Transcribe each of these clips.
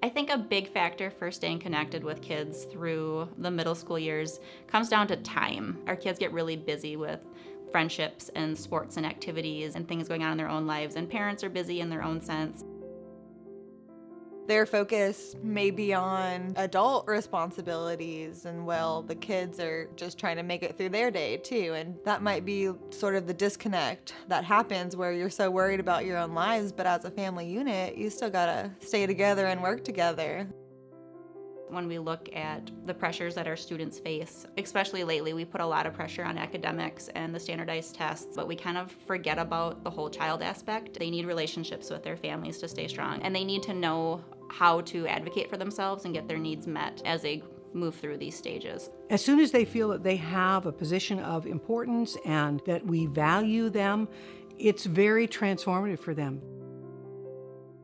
I think a big factor for staying connected with kids through the middle school years comes down to time. Our kids get really busy with friendships and sports and activities and things going on in their own lives, and parents are busy in their own sense. Their focus may be on adult responsibilities, and well, the kids are just trying to make it through their day too. And that might be sort of the disconnect that happens where you're so worried about your own lives, but as a family unit, you still gotta stay together and work together. When we look at the pressures that our students face, especially lately, we put a lot of pressure on academics and the standardized tests, but we kind of forget about the whole child aspect. They need relationships with their families to stay strong, and they need to know how to advocate for themselves and get their needs met as they move through these stages. As soon as they feel that they have a position of importance and that we value them, it's very transformative for them.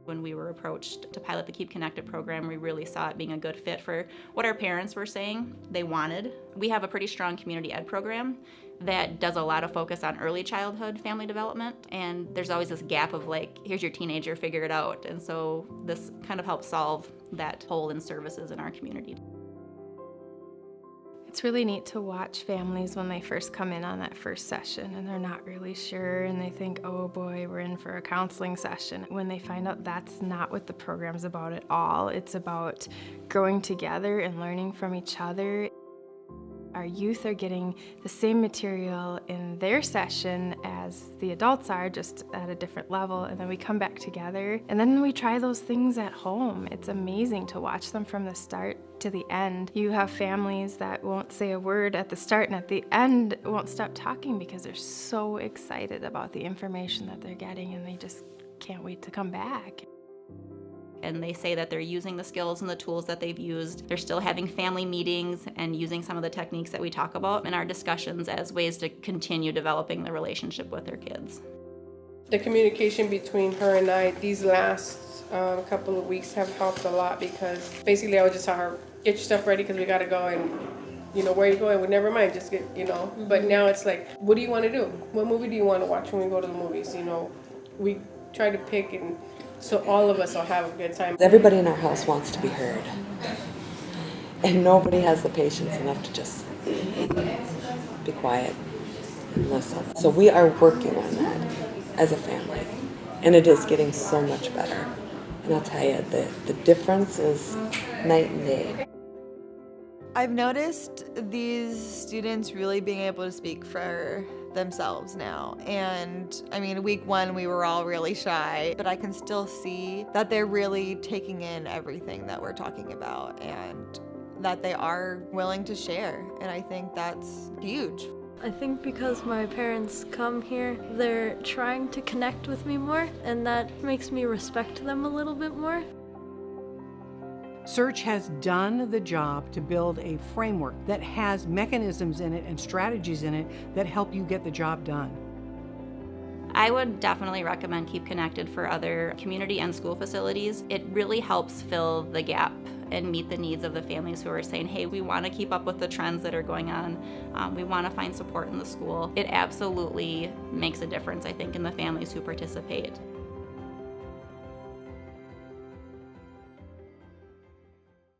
When we were approached to pilot the Keep Connected program, we really saw it being a good fit for what our parents were saying they wanted. We have a pretty strong community ed program that does a lot of focus on early childhood family development, and there's always this gap of like, here's your teenager, figure it out. And so this kind of helps solve that hole in services in our community. It's really neat to watch families when they first come in on that first session and they're not really sure and they think, oh boy, we're in for a counseling session. When they find out that's not what the program's about at all. It's about growing together and learning from each other. Our youth are getting the same material in their session as the adults are, just at a different level, and then we come back together and then we try those things at home. It's amazing to watch them from the start to the end. You have families that won't say a word at the start and at the end won't stop talking because they're so excited about the information that they're getting and they just can't wait to come back. And they say that they're using the skills and the tools that they've used. They're still having family meetings and using some of the techniques that we talk about in our discussions as ways to continue developing the relationship with their kids. The communication between her and I these last couple of weeks have helped a lot, because basically I would just tell her, get your stuff ready because we got to go, and where are you going? Well, never mind, just get, But now it's like, what do you want to do? What movie do you want to watch when we go to the movies? We try to pick, and so all of us will have a good time. Everybody in our house wants to be heard, and nobody has the patience enough to just be quiet and listen. So we are working on that as a family, and it is getting so much better. And I'll tell you, the difference is night and day. I've noticed these students really being able to speak for themselves now. And I mean, week one, we were all really shy, but I can still see that they're really taking in everything that we're talking about and that they are willing to share. And I think that's huge. I think because my parents come here, they're trying to connect with me more, and that makes me respect them a little bit more. Search has done the job to build a framework that has mechanisms in it and strategies in it that help you get the job done. I would definitely recommend Keep Connected for other community and school facilities. It really helps fill the gap and meet the needs of the families who are saying, hey, we want to keep up with the trends that are going on. We want to find support in the school. It absolutely makes a difference, I think, in the families who participate.